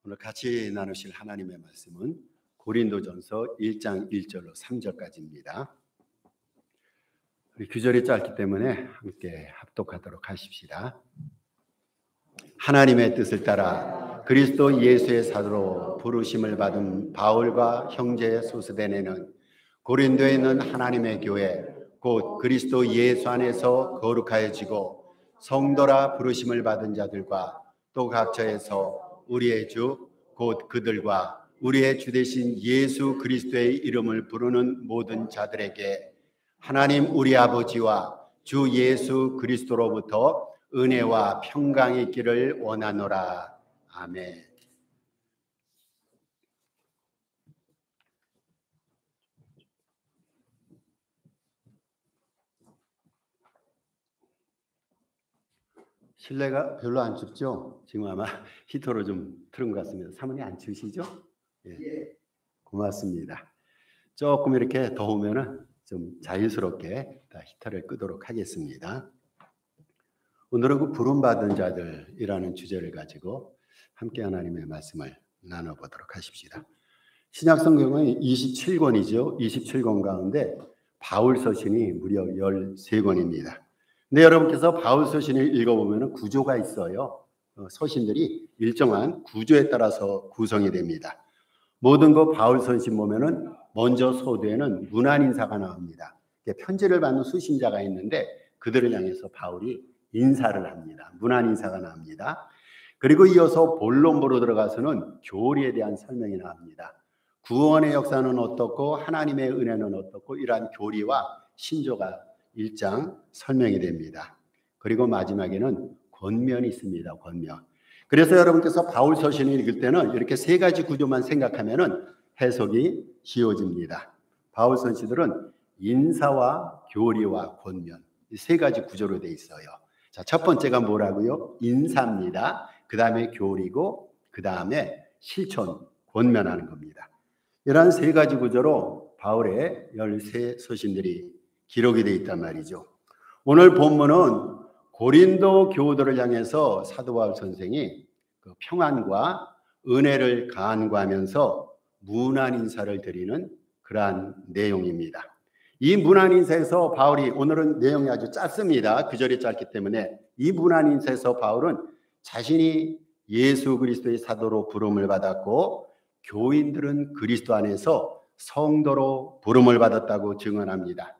오늘 같이 나누실 하나님의 말씀은 고린도전서 1장 1절로 3절까지입니다. 우리 규절이 짧기 때문에 함께 합독하도록 하십시다. 하나님의 뜻을 따라 그리스도 예수의 사도로 부르심을 받은 바울과 형제 소스데네는 고린도에 있는 하나님의 교회 곧 그리스도 예수 안에서 거룩하여지고 성도라 부르심을 받은 자들과 또 각처에서 우리의 주 곧 그들과 우리의 주 되신 예수 그리스도의 이름을 부르는 모든 자들에게 하나님 우리 아버지와 주 예수 그리스도로부터 은혜와 평강이 있기를 원하노라. 아멘. 실내가 별로 안 춥죠? 지금 아마 히터로 좀 틀은 것 같습니다. 사모님 안 추우시죠? 예. 고맙습니다. 조금 이렇게 더우면은 좀 자연스럽게 히터를 끄도록 하겠습니다. 오늘은 그 부름받은 자들이라는 주제를 가지고 함께 하나님의 말씀을 나눠보도록 하십시다. 신약성경은 27권이죠. 27권 가운데 바울 서신이 무려 13권입니다. 근데 여러분께서 바울 서신을 읽어보면 구조가 있어요. 서신들이 일정한 구조에 따라서 구성이 됩니다. 모든 거 바울 서신 보면은 먼저 서두에는 문안 인사가 나옵니다. 편지를 받는 수신자가 있는데 그들을 향해서 바울이 인사를 합니다. 문안 인사가 나옵니다. 그리고 이어서 본론부로 들어가서는 교리에 대한 설명이 나옵니다. 구원의 역사는 어떻고 하나님의 은혜는 어떻고 이러한 교리와 신조가 1장 설명이 됩니다. 그리고 마지막에는 권면이 있습니다. 권면. 그래서 여러분께서 바울 서신을 읽을 때는 이렇게 세 가지 구조만 생각하면은 해석이 쉬워집니다. 바울 서신들은 인사와 교리와 권면 이 세 가지 구조로 되어 있어요. 자, 첫 번째가 뭐라고요? 인사입니다. 그 다음에 교리고 그 다음에 실천, 권면하는 겁니다. 이러한 세 가지 구조로 바울의 13 서신들이 기록이 되어 있단 말이죠. 오늘 본문은 고린도 교우들을 향해서 사도 바울 선생이 그 평안과 은혜를 간구하면서 문안 인사를 드리는 그러한 내용입니다. 이 문안 인사에서 바울이 오늘은 내용이 아주 짧습니다. 구절이 짧기 때문에 이 문안 인사에서 바울은 자신이 예수 그리스도의 사도로 부름을 받았고 교인들은 그리스도 안에서 성도로 부름을 받았다고 증언합니다.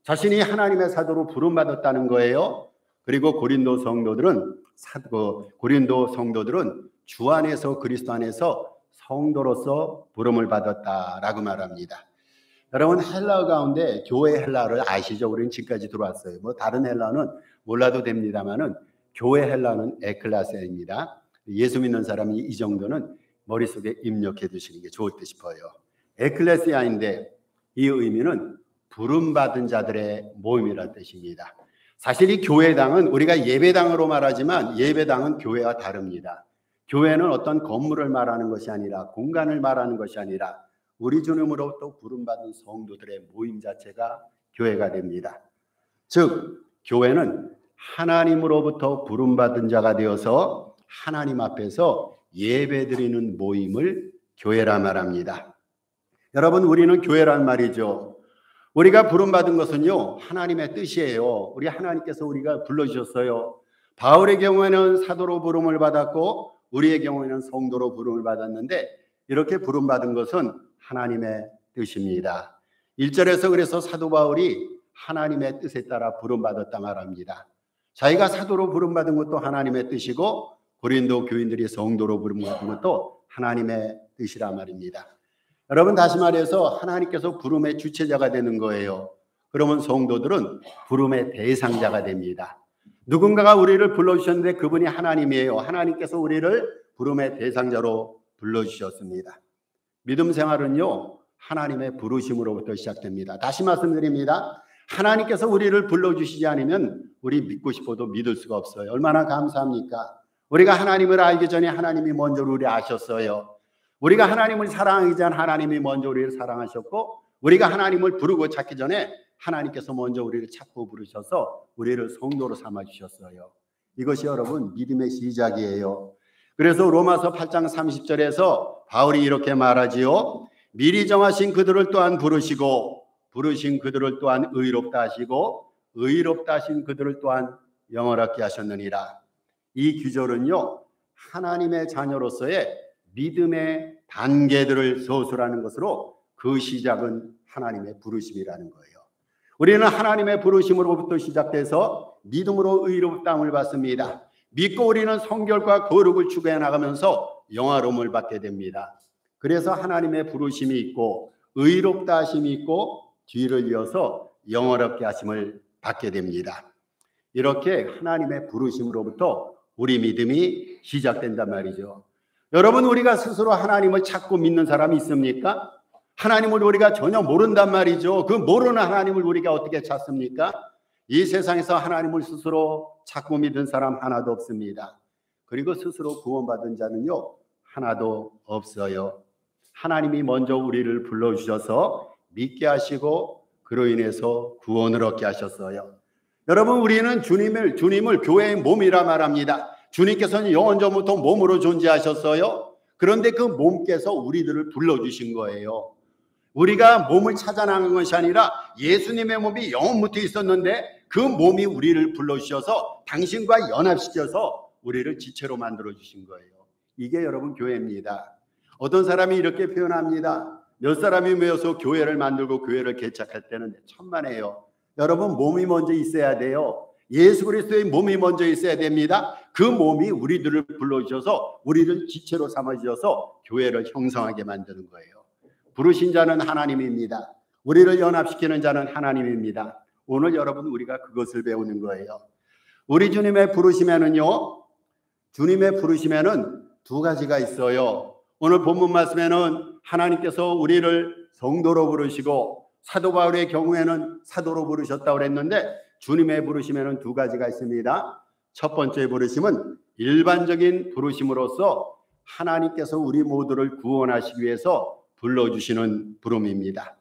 자신이 하나님의 사도로 부름받았다는 거예요. 그리고 고린도 성도들은 주 안에서 그리스도 안에서 성도로서 부름을 받았다라고 말합니다. 여러분 헬라어 가운데 교회 헬라어를 아시죠? 우리는 지금까지 들어왔어요. 뭐 다른 헬라어는 몰라도 됩니다만은 교회 헬라어는 에클레시아입니다. 예수 믿는 사람이 이 정도는 머릿속에 입력해 두시는 게 좋을 듯 싶어요. 에클레시아인데 이 의미는 부름받은 자들의 모임이라는 뜻입니다. 사실 이 교회당은 우리가 예배당으로 말하지만 예배당은 교회와 다릅니다. 교회는 어떤 건물을 말하는 것이 아니라 공간을 말하는 것이 아니라 우리 주님으로부터 부름받은 성도들의 모임 자체가 교회가 됩니다. 즉 교회는 하나님으로부터 부름받은 자가 되어서 하나님 앞에서 예배드리는 모임을 교회라 말합니다. 여러분 우리는 교회란 말이죠. 우리가 부름받은 것은요 하나님의 뜻이에요. 우리 하나님께서 우리가 불러주셨어요. 바울의 경우에는 사도로 부름을 받았고 우리의 경우에는 성도로 부름을 받았는데 이렇게 부름받은 것은 하나님의 뜻입니다. 1절에서 그래서 사도 바울이 하나님의 뜻에 따라 부름받았다 말합니다. 자기가 사도로 부름받은 것도 하나님의 뜻이고 고린도 교인들이 성도로 부름받은 것도 하나님의 뜻이라 말입니다. 여러분 다시 말해서 하나님께서 부름의 주체자가 되는 거예요. 그러면 성도들은 부름의 대상자가 됩니다. 누군가가 우리를 불러주셨는데 그분이 하나님이에요. 하나님께서 우리를 부름의 대상자로 불러주셨습니다. 믿음 생활은요 하나님의 부르심으로부터 시작됩니다. 다시 말씀드립니다. 하나님께서 우리를 불러주시지 않으면 우리 믿고 싶어도 믿을 수가 없어요. 얼마나 감사합니까? 우리가 하나님을 알기 전에 하나님이 먼저 우리를 아셨어요. 우리가 하나님을 사랑하기 전 하나님이 먼저 우리를 사랑하셨고 우리가 하나님을 부르고 찾기 전에 하나님께서 먼저 우리를 찾고 부르셔서 우리를 성도로 삼아주셨어요. 이것이 여러분 믿음의 시작이에요. 그래서 로마서 8장 30절에서 바울이 이렇게 말하지요. 미리 정하신 그들을 또한 부르시고 부르신 그들을 또한 의롭다 하시고 의롭다 하신 그들을 또한 영원하게 하셨느니라. 이 구절은요, 하나님의 자녀로서의 믿음의 단계들을 서술하는 것으로 그 시작은 하나님의 부르심이라는 거예요. 우리는 하나님의 부르심으로부터 시작돼서 믿음으로 의롭다함을 받습니다. 믿고 우리는 성결과 거룩을 추구해 나가면서 영화로움을 받게 됩니다. 그래서 하나님의 부르심이 있고 의롭다 하심이 있고 뒤를 이어서 영원롭게 하심을 받게 됩니다. 이렇게 하나님의 부르심으로부터 우리 믿음이 시작된단 말이죠. 여러분, 우리가 스스로 하나님을 찾고 믿는 사람이 있습니까? 하나님을 우리가 전혀 모른단 말이죠. 그 모르는 하나님을 우리가 어떻게 찾습니까? 이 세상에서 하나님을 스스로 찾고 믿은 사람 하나도 없습니다. 그리고 스스로 구원받은 자는요, 하나도 없어요. 하나님이 먼저 우리를 불러주셔서 믿게 하시고 그로 인해서 구원을 얻게 하셨어요. 여러분, 우리는 주님을 교회의 몸이라 말합니다. 주님께서는 영원전부터 몸으로 존재하셨어요. 그런데 그 몸께서 우리들을 불러주신 거예요. 우리가 몸을 찾아 나간 것이 아니라 예수님의 몸이 영원부터 있었는데 그 몸이 우리를 불러주셔서 당신과 연합시켜서 우리를 지체로 만들어주신 거예요. 이게 여러분 교회입니다. 어떤 사람이 이렇게 표현합니다. 몇 사람이 모여서 교회를 만들고 교회를 개척할 때는 천만에요. 여러분, 몸이 먼저 있어야 돼요. 예수 그리스도의 몸이 먼저 있어야 됩니다. 그 몸이 우리들을 불러주셔서 우리를 지체로 삼아주셔서 교회를 형성하게 만드는 거예요. 부르신 자는 하나님입니다. 우리를 연합시키는 자는 하나님입니다. 오늘 여러분, 우리가 그것을 배우는 거예요. 우리 주님의 부르심에는요, 주님의 부르심에는 두 가지가 있어요. 오늘 본문 말씀에는 하나님께서 우리를 성도로 부르시고 사도 바울의 경우에는 사도로 부르셨다고 그랬는데 주님의 부르심에는 두 가지가 있습니다. 첫 번째 부르심은 일반적인 부르심으로서 하나님께서 우리 모두를 구원하시기 위해서 불러주시는 부름입니다.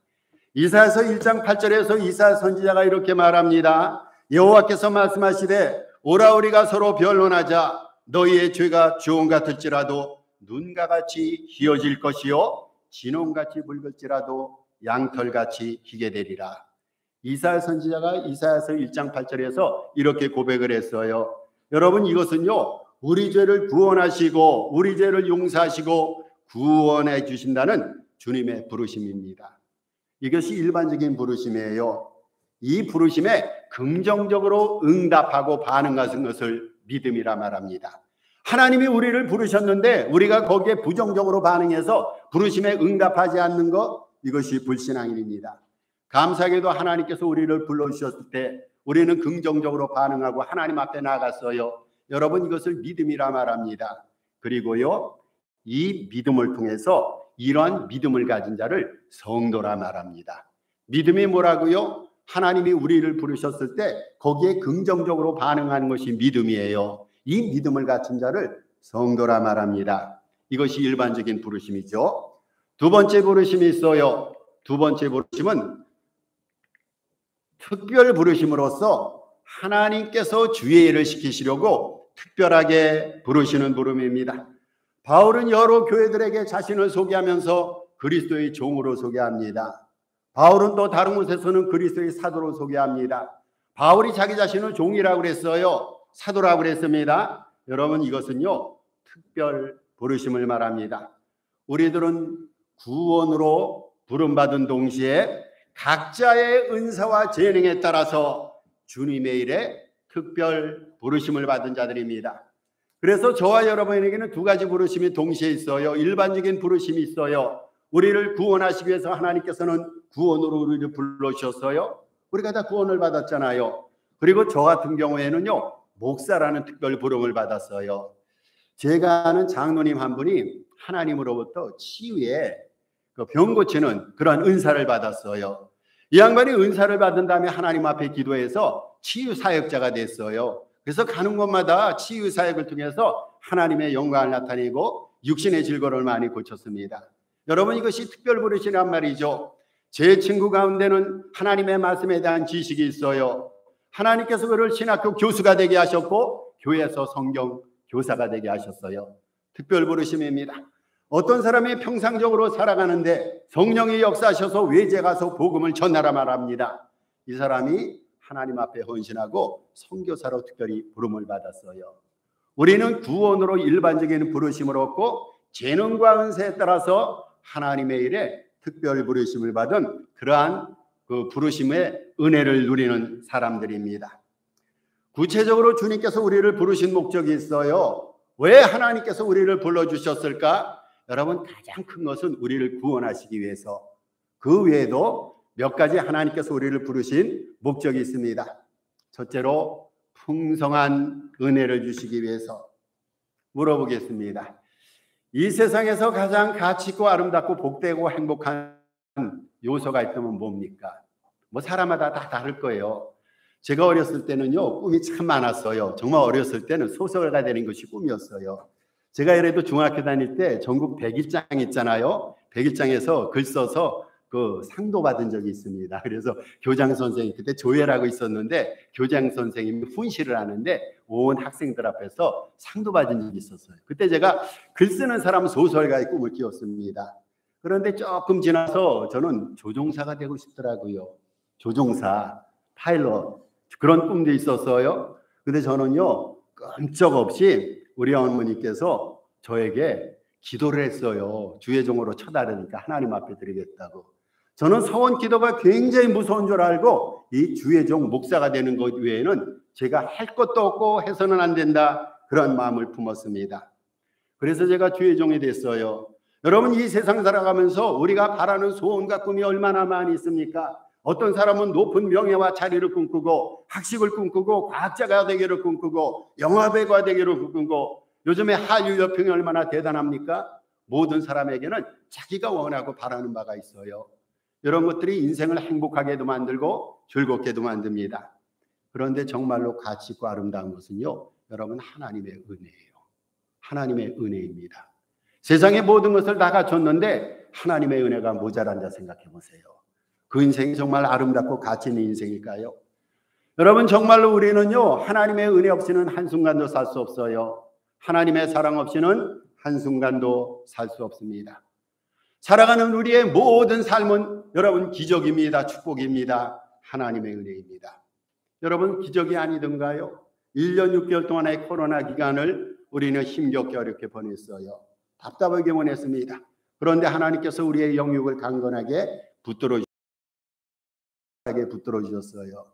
이사야서 1장 8절에서 이사야 선지자가 이렇게 말합니다. 여호와께서 말씀하시되 오라 우리가 서로 변론하자. 너희의 죄가 주홍 같을지라도 눈과 같이 희어질 것이요 진홍같이 붉을지라도 양털같이 희게 되리라. 이사야 선지자가 이사야서 1장 8절에서 이렇게 고백을 했어요. 여러분, 이것은요, 우리 죄를 구원하시고 우리 죄를 용서하시고 구원해 주신다는 주님의 부르심입니다. 이것이 일반적인 부르심이에요. 이 부르심에 긍정적으로 응답하고 반응하는 것을 믿음이라 말합니다. 하나님이 우리를 부르셨는데 우리가 거기에 부정적으로 반응해서 부르심에 응답하지 않는 것, 이것이 불신앙입니다. 감사하게도 하나님께서 우리를 불러주셨을 때 우리는 긍정적으로 반응하고 하나님 앞에 나갔어요. 여러분, 이것을 믿음이라 말합니다. 그리고요, 이 믿음을 통해서 이러한 믿음을 가진 자를 성도라 말합니다. 믿음이 뭐라고요? 하나님이 우리를 부르셨을 때 거기에 긍정적으로 반응하는 것이 믿음이에요. 이 믿음을 갖춘 자를 성도라 말합니다. 이것이 일반적인 부르심이죠. 두 번째 부르심이 있어요. 두 번째 부르심은 특별 부르심으로서 하나님께서 주의 일을 시키시려고 특별하게 부르시는 부름입니다. 바울은 여러 교회들에게 자신을 소개하면서 그리스도의 종으로 소개합니다. 바울은 또 다른 곳에서는 그리스도의 사도로 소개합니다. 바울이 자기 자신을 종이라고 그랬어요. 사도라고 그랬습니다. 여러분, 이것은요, 특별 부르심을 말합니다. 우리들은 구원으로 부름받은 동시에 각자의 은사와 재능에 따라서 주님의 일에 특별 부르심을 받은 자들입니다. 그래서 저와 여러분에게는 두 가지 부르심이 동시에 있어요. 일반적인 부르심이 있어요. 우리를 구원하시기 위해서 하나님께서는 구원으로 우리를 불러주셨어요. 우리가 다 구원을 받았잖아요. 그리고 저 같은 경우에는요, 목사라는 특별 부름을 받았어요. 제가 아는 장로님 한 분이 하나님으로부터 치유에 병 고치는 그런 은사를 받았어요. 이 양반이 은사를 받은 다음에 하나님 앞에 기도해서 치유 사역자가 됐어요. 그래서 가는 곳마다 치유 사역을 통해서 하나님의 영광을 나타내고 육신의 질거를 많이 고쳤습니다. 여러분, 이것이 특별 부르심이란 말이죠. 제 친구 가운데는 하나님의 말씀에 대한 지식이 있어요. 하나님께서 그를 신학교 교수가 되게 하셨고 교회에서 성경 교사가 되게 하셨어요. 특별 부르심입니다. 어떤 사람이 평상적으로 살아가는데 성령이 역사하셔서 외제 가서 복음을 전하라 말합니다. 이 사람이 하나님 앞에 헌신하고 선교사로 특별히 부름을 받았어요. 우리는 구원으로 일반적인 부르심을 얻고 재능과 은사에 따라서 하나님의 일에 특별 부르심을 받은 그러한 그 부르심의 은혜를 누리는 사람들입니다. 구체적으로 주님께서 우리를 부르신 목적이 있어요. 왜 하나님께서 우리를 불러주셨을까? 여러분, 가장 큰 것은 우리를 구원하시기 위해서. 그 외에도 몇 가지 하나님께서 우리를 부르신 목적이 있습니다. 첫째로 풍성한 은혜를 주시기 위해서. 물어보겠습니다. 이 세상에서 가장 가치 있고 아름답고 복되고 행복한 요소가 있다면 뭡니까? 뭐 사람마다 다 다를 거예요. 제가 어렸을 때는요, 꿈이 참 많았어요. 정말 어렸을 때는 소설가 되는 것이 꿈이었어요. 제가 이래도 중학교 다닐 때 전국 100일장 있잖아요. 100일장에서 글 써서 그 상도 받은 적이 있습니다. 그래서 교장 선생님, 그때 조회라고 있었는데 교장 선생님이 훈시를 하는데 온 학생들 앞에서 상도 받은 적이 있었어요. 그때 제가 글 쓰는 사람 소설가의 꿈을 끼웠습니다. 그런데 조금 지나서 저는 조종사가 되고 싶더라고요. 조종사, 파일럿, 그런 꿈도 있었어요. 근데 저는요, 끔찍없이 우리 어머니께서 저에게 기도를 했어요. 주의 종으로 쳐다르니까 하나님 앞에 드리겠다고. 저는 서원 기도가 굉장히 무서운 줄 알고 이 주의 종 목사가 되는 것 외에는 제가 할 것도 없고 해서는 안 된다, 그런 마음을 품었습니다. 그래서 제가 주의 종이 됐어요. 여러분, 이 세상 살아가면서 우리가 바라는 소원과 꿈이 얼마나 많이 있습니까? 어떤 사람은 높은 명예와 자리를 꿈꾸고 학식을 꿈꾸고 과학자가 되기를 꿈꾸고 영화배우가 되기를 꿈꾸고, 요즘에 한류 여평이 얼마나 대단합니까? 모든 사람에게는 자기가 원하고 바라는 바가 있어요. 이런 것들이 인생을 행복하게도 만들고 즐겁게도 만듭니다. 그런데 정말로 가치 있고 아름다운 것은요, 여러분, 하나님의 은혜예요. 하나님의 은혜입니다. 세상의 모든 것을 다 갖췄는데 하나님의 은혜가 모자란다 생각해 보세요. 그 인생이 정말 아름답고 가치 있는 인생일까요? 여러분, 정말로 우리는요, 하나님의 은혜 없이는 한순간도 살 수 없어요. 하나님의 사랑 없이는 한순간도 살 수 없습니다. 살아가는 우리의 모든 삶은 여러분 기적입니다. 축복입니다. 하나님의 은혜입니다. 여러분, 기적이 아니던가요? 1년 6개월 동안의 코로나 기간을 우리는 힘겹게 어렵게 보냈어요. 답답하게 보냈습니다. 그런데 하나님께서 우리의 영육을 강건하게 붙들어 주셨어요.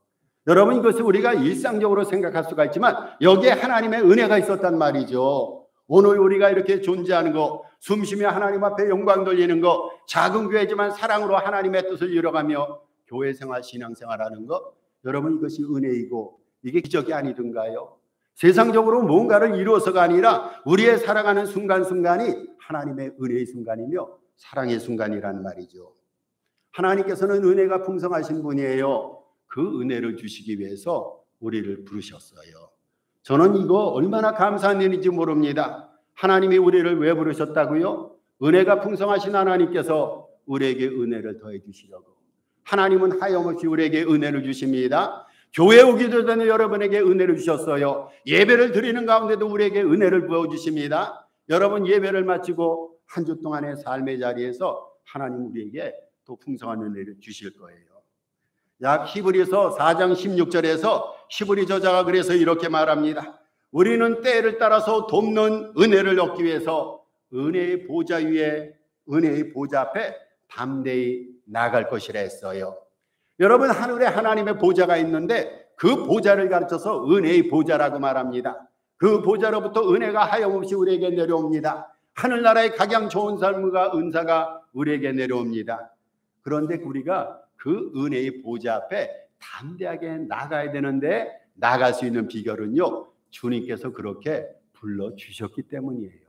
여러분, 이것을 우리가 일상적으로 생각할 수가 있지만 여기에 하나님의 은혜가 있었단 말이죠. 오늘 우리가 이렇게 존재하는 거, 숨쉬며 하나님 앞에 영광 돌리는 거, 작은 교회지만 사랑으로 하나님의 뜻을 이뤄가며 교회 생활, 신앙 생활하는 거, 여러분, 이것이 은혜이고 이게 기적이 아니던가요? 세상적으로 뭔가를 이루어서가 아니라 우리의 살아가는 순간순간이 하나님의 은혜의 순간이며 사랑의 순간이란 말이죠. 하나님께서는 은혜가 풍성하신 분이에요. 그 은혜를 주시기 위해서 우리를 부르셨어요. 저는 이거 얼마나 감사한 일인지 모릅니다. 하나님이 우리를 왜 부르셨다고요? 은혜가 풍성하신 하나님께서 우리에게 은혜를 더해 주시려고. 하나님은 하염없이 우리에게 은혜를 주십니다. 교회 오기도 전에 여러분에게 은혜를 주셨어요. 예배를 드리는 가운데도 우리에게 은혜를 부어주십니다. 여러분, 예배를 마치고 한 주 동안의 삶의 자리에서 하나님 우리에게 또 풍성한 은혜를 주실 거예요. 약 히브리서 4장 16절에서 히브리 저자가 그래서 이렇게 말합니다. 우리는 때를 따라서 돕는 은혜를 얻기 위해서 은혜의 보좌 위에, 은혜의 보좌 앞에 담대히 나갈 것이라 했어요. 여러분, 하늘에 하나님의 보좌가 있는데 그 보좌를 가르쳐서 은혜의 보좌라고 말합니다. 그 보좌로부터 은혜가 하염없이 우리에게 내려옵니다. 하늘나라의 각양 좋은 삶과 은사가 우리에게 내려옵니다. 그런데 우리가 그 은혜의 보좌 앞에 담대하게 나가야 되는데 나갈 수 있는 비결은요, 주님께서 그렇게 불러주셨기 때문이에요.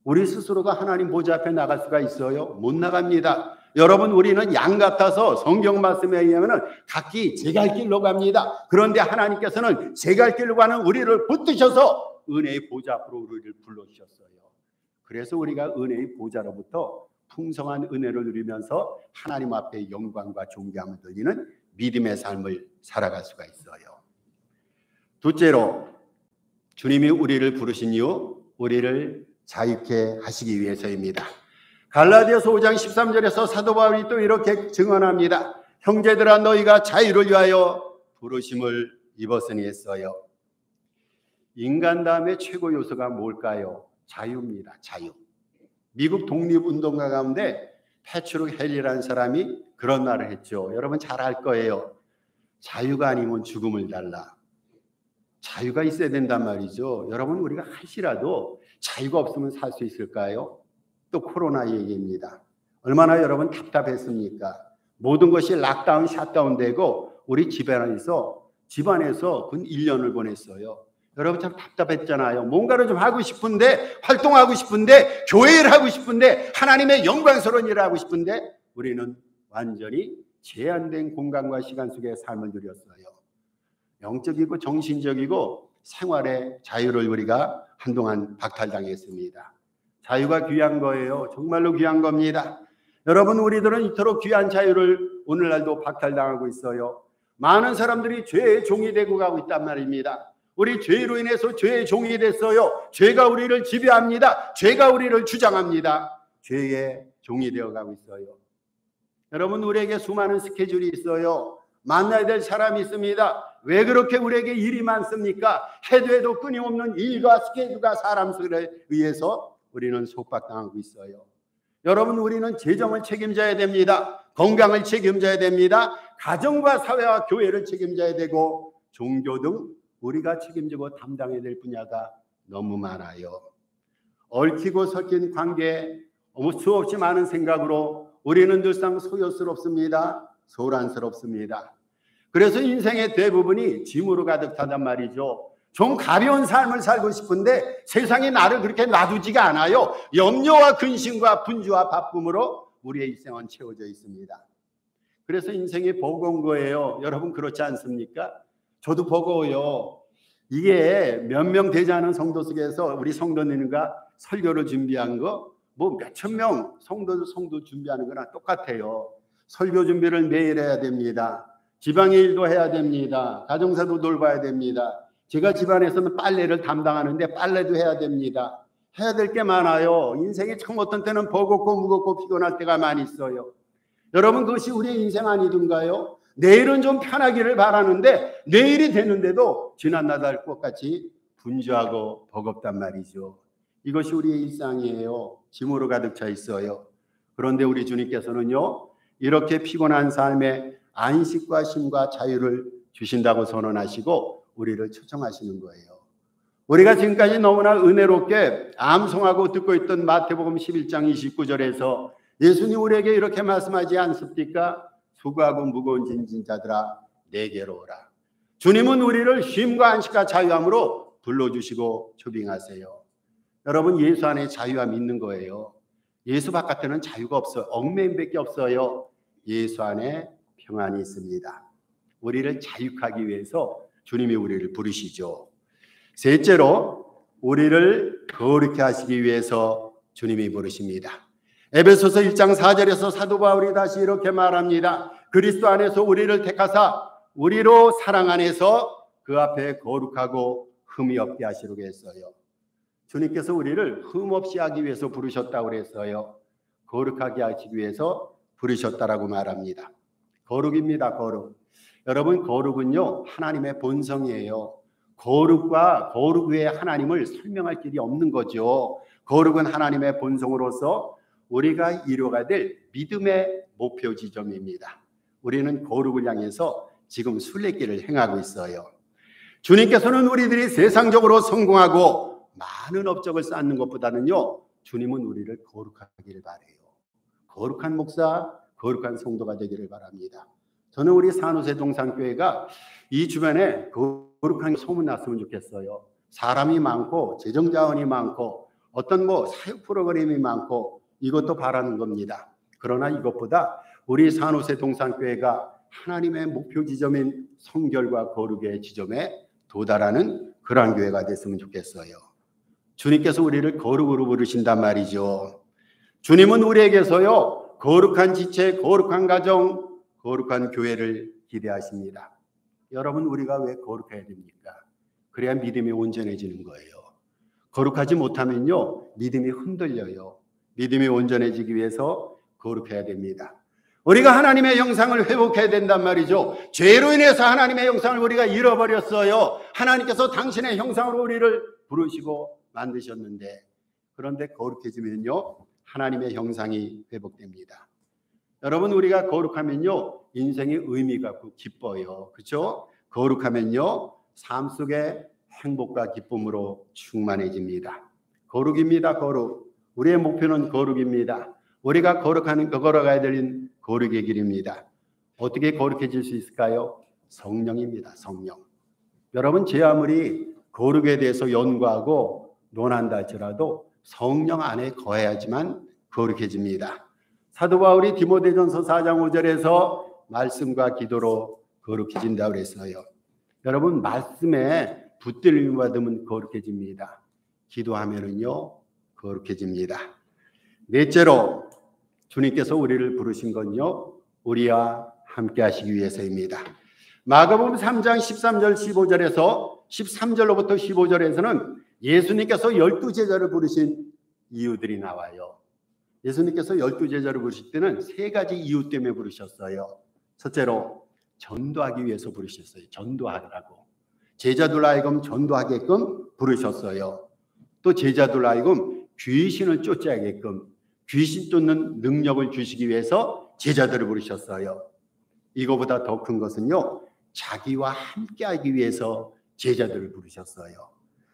우리 스스로가 하나님 보좌 앞에 나갈 수가 있어요? 못 나갑니다. 여러분, 우리는 양 같아서 성경 말씀에 의하면 각기 제 갈 길로 갑니다. 그런데 하나님께서는 제 갈 길로 가는 우리를 붙드셔서 은혜의 보좌 앞으로 우리를 불러주셨어요. 그래서 우리가 은혜의 보좌로부터 풍성한 은혜를 누리면서 하나님 앞에 영광과 존귀함을 돌리는 믿음의 삶을 살아갈 수가 있어요. 둘째로, 주님이 우리를 부르신 이유, 우리를 자유케 하시기 위해서입니다. 갈라디아서 5장 13절에서 사도 바울이 또 이렇게 증언합니다. 형제들아 너희가 자유를 위하여 부르심을 입었으니 했어요. 인간 다음에 최고 요소가 뭘까요? 자유입니다. 자유. 미국 독립운동가 가운데 패트릭 헬리라는 사람이 그런 말을 했죠. 여러분 잘 알 거예요. 자유가 아니면 죽음을 달라. 자유가 있어야 된단 말이죠. 여러분 우리가 할지라도 자유가 없으면 살 수 있을까요? 또 코로나 얘기입니다. 얼마나 여러분 답답했습니까? 모든 것이 락다운, 샷다운 되고 우리 집안에서 근 1년을 보냈어요. 여러분 참 답답했잖아요. 뭔가를 좀 하고 싶은데, 활동하고 싶은데, 교회를 하고 싶은데, 하나님의 영광스러운 일을 하고 싶은데 우리는 완전히 제한된 공간과 시간 속에 삶을 누렸어요. 영적이고 정신적이고 생활의 자유를 우리가 한동안 박탈당했습니다. 자유가 귀한 거예요. 정말로 귀한 겁니다. 여러분 우리들은 이토록 귀한 자유를 오늘날도 박탈당하고 있어요. 많은 사람들이 죄의 종이 되고 가고 있단 말입니다. 우리 죄로 인해서 죄의 종이 됐어요. 죄가 우리를 지배합니다. 죄가 우리를 주장합니다. 죄의 종이 되어가고 있어요. 여러분 우리에게 수많은 스케줄이 있어요. 만나야 될 사람이 있습니다. 왜 그렇게 우리에게 일이 많습니까? 해도 해도 끊임없는 일과 스케줄과 사람들에 의해서 우리는 속박당하고 있어요. 여러분 우리는 재정을 책임져야 됩니다. 건강을 책임져야 됩니다. 가정과 사회와 교회를 책임져야 되고 종교 등 우리가 책임지고 담당해야 될 분야가 너무 많아요. 얽히고 섞인 관계, 수없이 많은 생각으로 우리는 늘상 소요스럽습니다. 소란스럽습니다. 그래서 인생의 대부분이 짐으로 가득 차단 말이죠. 좀 가벼운 삶을 살고 싶은데 세상이 나를 그렇게 놔두지가 않아요. 염려와 근심과 분주와 바쁨으로 우리의 일생은 채워져 있습니다. 그래서 인생이 버거운 거예요. 여러분 그렇지 않습니까? 저도 버거워요. 이게 몇 명 되지 않은 성도 속에서 우리 성도님과 설교를 준비한 거 뭐 몇천 명 성도 준비하는 거랑 똑같아요. 설교 준비를 매일 해야 됩니다. 지방의 일도 해야 됩니다. 가정사도 돌봐야 됩니다. 제가 집안에서는 빨래를 담당하는데 빨래도 해야 됩니다. 해야 될 게 많아요. 인생이 참 어떤 때는 버겁고 무겁고 피곤할 때가 많이 있어요. 여러분 그것이 우리의 인생 아니던가요? 내일은 좀 편하기를 바라는데 내일이 되는데도 지난날 것같이 분주하고 버겁단 말이죠. 이것이 우리의 일상이에요. 짐으로 가득 차 있어요. 그런데 우리 주님께서는요, 이렇게 피곤한 삶에 안식과 쉼과 자유를 주신다고 선언하시고 우리를 초청하시는 거예요. 우리가 지금까지 너무나 은혜롭게 암송하고 듣고 있던 마태복음 11장 29절에서 예수님 우리에게 이렇게 말씀하지 않습니까? 수고하고 무거운 짐진 자들아 내게로 오라. 주님은 우리를 쉼과 안식과 자유함으로 불러주시고 초빙하세요. 여러분 예수 안에 자유함이 있는 거예요. 예수 바깥에는 자유가 없어요. 얽매임밖에 없어요. 예수 안에 평안이 있습니다. 우리를 자유하기 위해서 주님이 우리를 부르시죠. 셋째로 우리를 거룩히 하시기 위해서 주님이 부르십니다. 에베소서 1장 4절에서 사도 바울이 다시 이렇게 말합니다. 그리스도 안에서 우리를 택하사 우리로 사랑 안에서 그 앞에 거룩하고 흠이 없게 하시려고 했어요. 주님께서 우리를 흠 없이 하기 위해서 부르셨다고 그랬어요. 거룩하게 하시기 위해서 부르셨다라고 말합니다. 거룩입니다. 거룩. 여러분 거룩은요 하나님의 본성이에요. 거룩과 거룩 외에 하나님을 설명할 길이 없는 거죠. 거룩은 하나님의 본성으로서 우리가 이루어가야 될 믿음의 목표 지점입니다. 우리는 거룩을 향해서 지금 순례길을 행하고 있어요. 주님께서는 우리들이 세상적으로 성공하고 많은 업적을 쌓는 것보다는요 주님은 우리를 거룩하기를 바라요. 거룩한 목사, 거룩한 성도가 되기를 바랍니다. 저는 우리 산호세 동산교회가 이 주변에 거룩한 소문났으면 좋겠어요. 사람이 많고 재정자원이 많고 어떤 사역 프로그램이 많고 이것도 바라는 겁니다. 그러나 이것보다 우리 산호세 동산교회가 하나님의 목표 지점인 성결과 거룩의 지점에 도달하는 그러한 교회가 됐으면 좋겠어요. 주님께서 우리를 거룩으로 부르신단 말이죠. 주님은 우리에게서요 거룩한 지체, 거룩한 가정, 거룩한 교회를 기대하십니다. 여러분 우리가 왜 거룩해야 됩니까? 그래야 믿음이 온전해지는 거예요. 거룩하지 못하면요, 믿음이 흔들려요. 믿음이 온전해지기 위해서 거룩해야 됩니다. 우리가 하나님의 형상을 회복해야 된단 말이죠. 죄로 인해서 하나님의 형상을 우리가 잃어버렸어요. 하나님께서 당신의 형상으로 우리를 부르시고 만드셨는데, 그런데 거룩해지면요, 하나님의 형상이 회복됩니다. 여러분, 우리가 거룩하면요, 인생의 의미가 있고 기뻐요. 그렇죠? 거룩하면요, 삶 속에 행복과 기쁨으로 충만해집니다. 거룩입니다. 거룩. 우리의 목표는 거룩입니다. 우리가 걸어가야 될 거룩의 길입니다. 어떻게 거룩해질 수 있을까요? 성령입니다. 성령. 여러분, 제 아무리 거룩에 대해서 연구하고 논한다 할지라도 성령 안에 거해야지만 거룩해집니다. 사도 바울이 디모데전서 4장 5절에서 말씀과 기도로 거룩해진다고 그랬어요. 여러분, 말씀에 붙들림을 받으면 거룩해집니다. 기도하면은요, 거룩해집니다. 넷째로 주님께서 우리를 부르신 건요, 우리와 함께 하시기 위해서입니다. 마가복음 3장 13절 15절에서 13절로부터 15절에서는 예수님께서 12제자를 부르신 이유들이 나와요. 예수님께서 12제자를 부르실 때는 3가지 이유 때문에 부르셨어요. 첫째로 전도하기 위해서 부르셨어요. 전도하라고. 제자들 하여금 전도하게끔 부르셨어요. 또 제자들 하여금 귀신을 쫓아야게끔 귀신 쫓는 능력을 주시기 위해서 제자들을 부르셨어요. 이거보다 더 큰 것은요, 자기와 함께하기 위해서 제자들을 부르셨어요.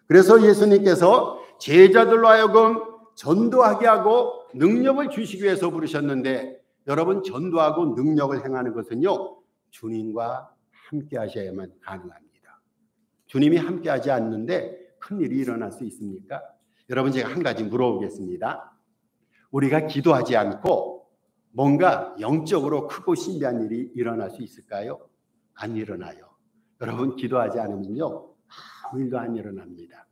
그래서 예수님께서 제자들로 하여금 전도하게 하고 능력을 주시기 위해서 부르셨는데, 여러분, 전도하고 능력을 행하는 것은요, 주님과 함께 하셔야만 가능합니다. 주님이 함께 하지 않는데 큰일이 일어날 수 있습니까? 여러분, 제가 한 가지 물어보겠습니다. 우리가 기도하지 않고 뭔가 영적으로 크고 신비한 일이 일어날 수 있을까요? 안 일어나요. 여러분, 기도하지 않으면요, 아무 일도 안 일어납니다.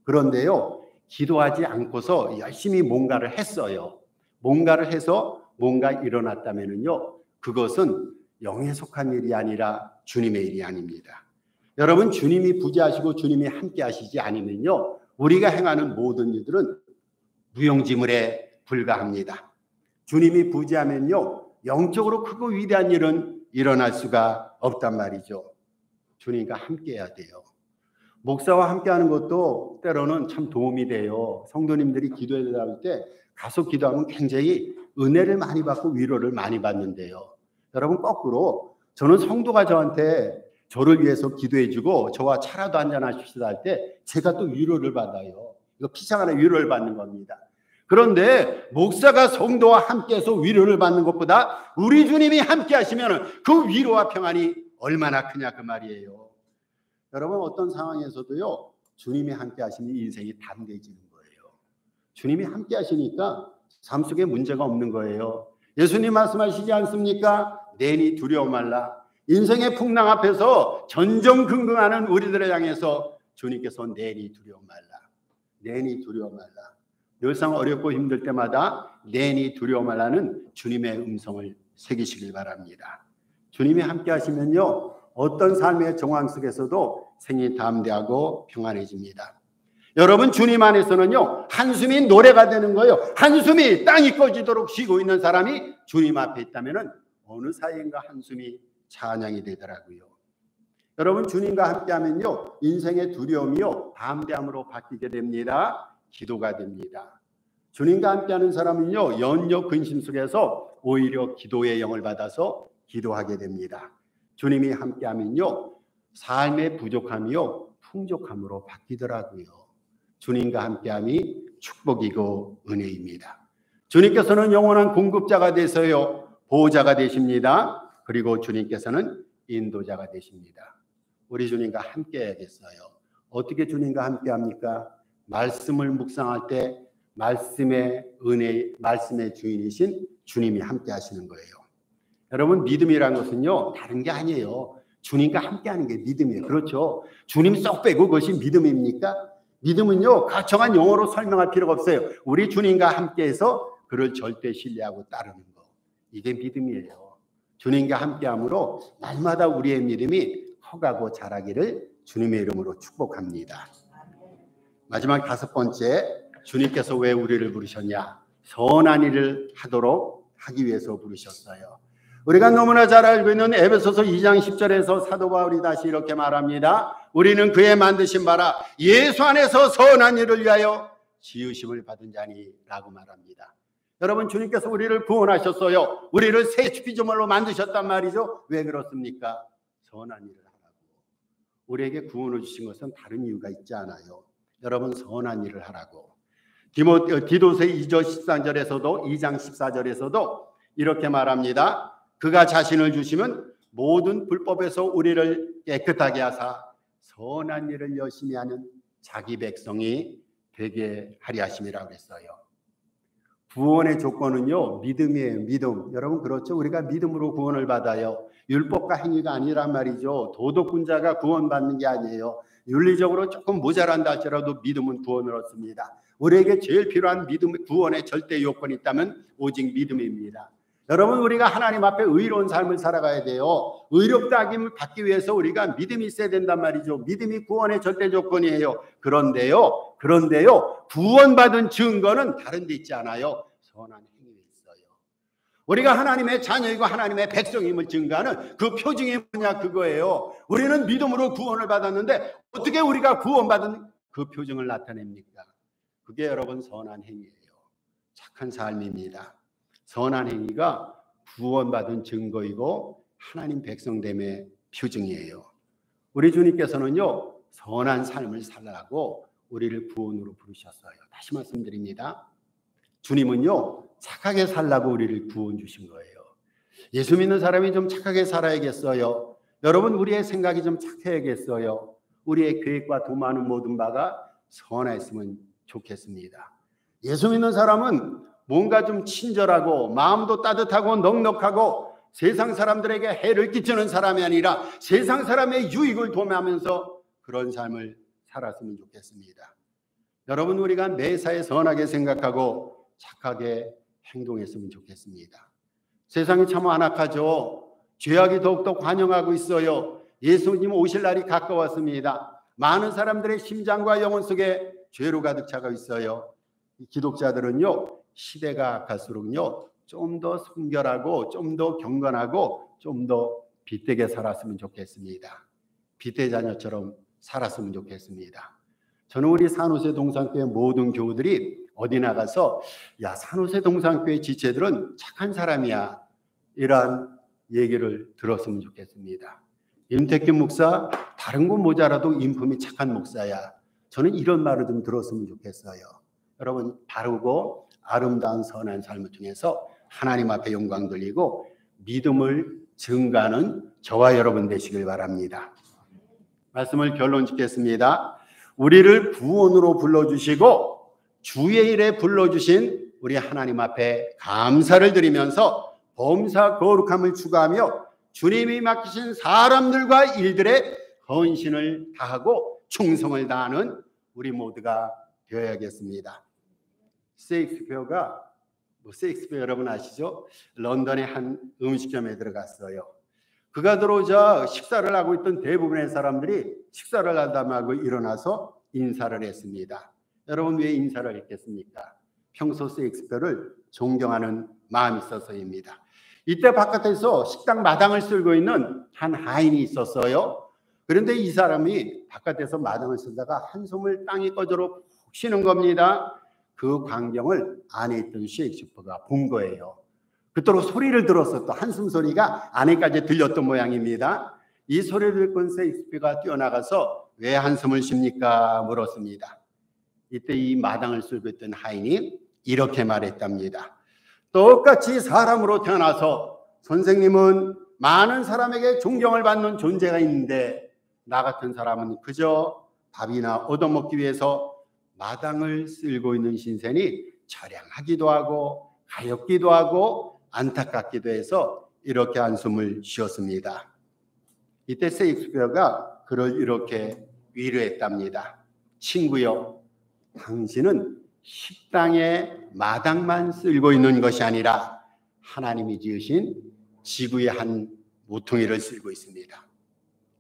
그런데요, 기도하지 않고서 열심히 뭔가를 했어요. 뭔가를 해서 뭔가 일어났다면요, 그것은 영에 속한 일이 아니라 주님의 일이 아닙니다. 여러분, 주님이 부재하시고 주님이 함께 하시지 않으면요, 우리가 행하는 모든 일들은 무용지물에 불과합니다. 주님이 부재하면요, 영적으로 크고 위대한 일은 일어날 수가 없단 말이죠. 주님과 함께 해야 돼요. 목사와 함께하는 것도 때로는 참 도움이 돼요. 성도님들이 기도해 달라고 때 가서 기도하면 굉장히 은혜를 많이 받고 위로를 많이 받는데요. 여러분, 거꾸로 저는 성도가 저한테 저를 위해서 기도해주고 저와 차라도 한잔하십시다 할 때 제가 또 위로를 받아요. 이거 피상하는 위로를 받는 겁니다. 그런데 목사가 성도와 함께해서 위로를 받는 것보다 우리 주님이 함께 하시면 그 위로와 평안이 얼마나 크냐, 그 말이에요. 여러분, 어떤 상황에서도요, 주님이 함께 하시면 인생이 담대해지는 거예요. 주님이 함께 하시니까 삶 속에 문제가 없는 거예요. 예수님 말씀하시지 않습니까? 내니 두려워 말라. 인생의 풍랑 앞에서 전전긍긍하는 우리들을 향해서 주님께서 내니 두려워 말라. 내니 두려워 말라. 늘상 어렵고 힘들 때마다 내니 두려워 말라는 주님의 음성을 새기시길 바랍니다. 주님이 함께 하시면요, 어떤 삶의 정황 속에서도 생이 담대하고 평안해집니다. 여러분, 주님 안에서는요, 한숨이 노래가 되는 거예요. 한숨이 땅이 꺼지도록 쉬고 있는 사람이 주님 앞에 있다면 어느 사이인가 한숨이 찬양이 되더라고요. 여러분, 주님과 함께하면요, 인생의 두려움이요, 담대함으로 바뀌게 됩니다. 기도가 됩니다. 주님과 함께하는 사람은요, 연력 근심 속에서 오히려 기도의 영을 받아서 기도하게 됩니다. 주님이 함께하면요, 삶의 부족함이요, 풍족함으로 바뀌더라고요. 주님과 함께함이 축복이고 은혜입니다. 주님께서는 영원한 공급자가 되서요, 보호자가 되십니다. 그리고 주님께서는 인도자가 되십니다. 우리 주님과 함께 해야겠어요. 어떻게 주님과 함께 합니까? 말씀을 묵상할 때 말씀의 은혜, 말씀의 주인이신 주님이 함께 하시는 거예요. 여러분, 믿음이란 것은요, 다른 게 아니에요. 주님과 함께 하는 게 믿음이에요. 그렇죠? 주님 쏙 빼고 그것이 믿음입니까? 믿음은요, 가청한 용어로 설명할 필요가 없어요. 우리 주님과 함께해서 그를 절대 신뢰하고 따르는 거, 이게 믿음이에요. 주님과 함께함으로 날마다 우리의 믿음이 커가고 자라기를 주님의 이름으로 축복합니다. 마지막 다섯 번째, 주님께서 왜 우리를 부르셨냐? 선한 일을 하도록 하기 위해서 부르셨어요. 우리가 너무나 잘 알고 있는 에베소서 2장 10절에서 사도 바울이 다시 이렇게 말합니다. 우리는 그의 만드신 바라 예수 안에서 선한 일을 위하여 지으심을 받은 자니 라고 말합니다. 여러분, 주님께서 우리를 구원하셨어요. 우리를 새 피조물로 만드셨단 말이죠. 왜 그렇습니까? 선한 일을 하라고. 우리에게 구원을 주신 것은 다른 이유가 있지 않아요. 여러분, 선한 일을 하라고. 디도서 2장 13절에서도 2장 14절에서도 이렇게 말합니다. 그가 자신을 주시면 모든 불법에서 우리를 깨끗하게 하사 선한 일을 열심히 하는 자기 백성이 되게 하리 하심이라고 했어요. 구원의 조건은요, 믿음이에요. 믿음. 여러분, 그렇죠? 우리가 믿음으로 구원을 받아요. 율법과 행위가 아니란 말이죠. 도덕군자가 구원받는 게 아니에요. 윤리적으로 조금 모자란다 할지라도 믿음은 구원을 얻습니다. 우리에게 제일 필요한 믿음, 구원의 절대 요건이 있다면 오직 믿음입니다. 여러분, 우리가 하나님 앞에 의로운 삶을 살아가야 돼요. 의롭다김을 받기 위해서 우리가 믿음이 있어야 된단 말이죠. 믿음이 구원의 절대 조건이에요. 그런데요, 구원받은 증거는 다른 데 있지 않아요. 선한 행위에 있어요. 우리가 하나님의 자녀이고 하나님의 백성임을 증거하는 그 표징이 뭐냐, 그거예요. 우리는 믿음으로 구원을 받았는데 어떻게 우리가 구원받은 그 표징을 나타냅니까? 그게 여러분 선한 행위예요. 착한 삶입니다. 선한 행위가 구원받은 증거이고 하나님 백성됨의 표징이에요. 우리 주님께서는요, 선한 삶을 살라고 우리를 구원으로 부르셨어요. 다시 말씀드립니다. 주님은요, 착하게 살라고 우리를 구원 주신 거예요. 예수 믿는 사람이 좀 착하게 살아야겠어요. 여러분, 우리의 생각이 좀 착해야겠어요. 우리의 계획과 도모하는 모든 바가 선했으면 좋겠습니다. 예수 믿는 사람은 뭔가 좀 친절하고 마음도 따뜻하고 넉넉하고 세상 사람들에게 해를 끼치는 사람이 아니라 세상 사람의 유익을 도모하면서 그런 삶을 살았으면 좋겠습니다. 여러분, 우리가 매사에 선하게 생각하고 착하게 행동했으면 좋겠습니다. 세상이 참 완악하죠. 죄악이 더욱더 관영하고 있어요. 예수님 오실 날이 가까웠습니다. 많은 사람들의 심장과 영혼 속에 죄로 가득 차고 있어요. 기독자들은요, 시대가 갈수록요, 좀 더 순결하고 좀 더 경건하고 좀 더 빛되게 살았으면 좋겠습니다. 빛의 자녀처럼 살았으면 좋겠습니다. 저는 우리 산호세 동산교회 모든 교우들이 어디 나가서 야, 산호세 동산교회 지체들은 착한 사람이야, 이러한 얘기를 들었으면 좋겠습니다. 임택균 목사 다른 건 모자라도 인품이 착한 목사야, 저는 이런 말을 좀 들었으면 좋겠어요. 여러분, 바르고 아름다운 선한 삶을 통해서 하나님 앞에 영광 돌리고 믿음을 증가하는 저와 여러분 되시길 바랍니다. 말씀을 결론 짓겠습니다. 우리를 구원으로 불러주시고 주의 일에 불러주신 우리 하나님 앞에 감사를 드리면서 범사 거룩함을 추구하며 주님이 맡기신 사람들과 일들에 헌신을 다하고 충성을 다하는 우리 모두가 되어야겠습니다. 셰익스피어 여러분 아시죠? 런던의 한 음식점에 들어갔어요. 그가 들어오자 식사를 하고 있던 대부분의 사람들이 식사를 하다 말고 일어나서 인사를 했습니다. 여러분, 왜 인사를 했겠습니까? 평소 셰익스피어를 존경하는 마음이 있어서입니다. 이때 바깥에서 식당 마당을 쓸고 있는 한 하인이 있었어요. 그런데 이 사람이 바깥에서 마당을 쓰다가 한숨을 땅에 꺼져로 푹 쉬는 겁니다. 그 광경을 안에 있던 셰익스피어가 본 거예요. 그토록 소리를 들어서 또 한숨 소리가 안에까지 들렸던 모양입니다. 이 소리를 듣고 셰익스피어가 뛰어나가서 왜 한숨을 쉽니까? 물었습니다. 이때 이 마당을 쓸고 있던 하인이 이렇게 말했답니다. 똑같이 사람으로 태어나서 선생님은 많은 사람에게 존경을 받는 존재가 있는데 나 같은 사람은 그저 밥이나 얻어먹기 위해서 마당을 쓸고 있는 신세니 처량하기도 하고 가엾기도 하고 안타깝기도 해서 이렇게 한숨을 쉬었습니다. 이때 셰익스피어가 그를 이렇게 위로했답니다. 친구여, 당신은 식당에 마당만 쓸고 있는 것이 아니라 하나님이 지으신 지구의 한 모퉁이를 쓸고 있습니다.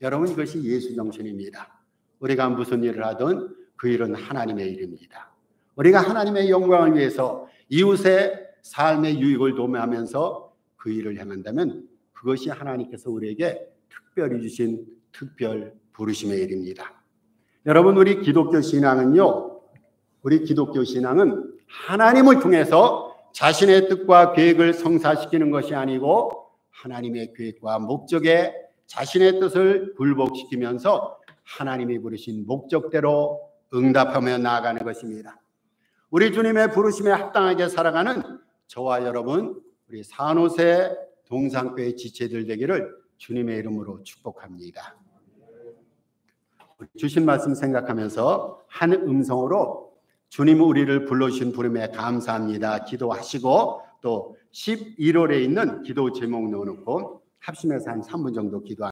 여러분, 이것이 예수 정신입니다. 우리가 무슨 일을 하든 그 일은 하나님의 일입니다. 우리가 하나님의 영광을 위해서 이웃의 삶의 유익을 도모하면서 그 일을 행한다면 그것이 하나님께서 우리에게 특별히 주신 특별 부르심의 일입니다. 여러분, 우리 기독교 신앙은 하나님을 통해서 자신의 뜻과 계획을 성사시키는 것이 아니고 하나님의 계획과 목적에 자신의 뜻을 굴복시키면서 하나님이 부르신 목적대로 응답하며 나아가는 것입니다. 우리 주님의 부르심에 합당하게 살아가는 저와 여러분, 우리 산호세 동산교회 지체들 되기를 주님의 이름으로 축복합니다. 주신 말씀 생각하면서 한 음성으로 주님 우리를 불러주신 부름에 감사합니다 기도하시고, 또 11월에 있는 기도 제목 넣어놓고 합심해서 한 3분 정도 기도합니다.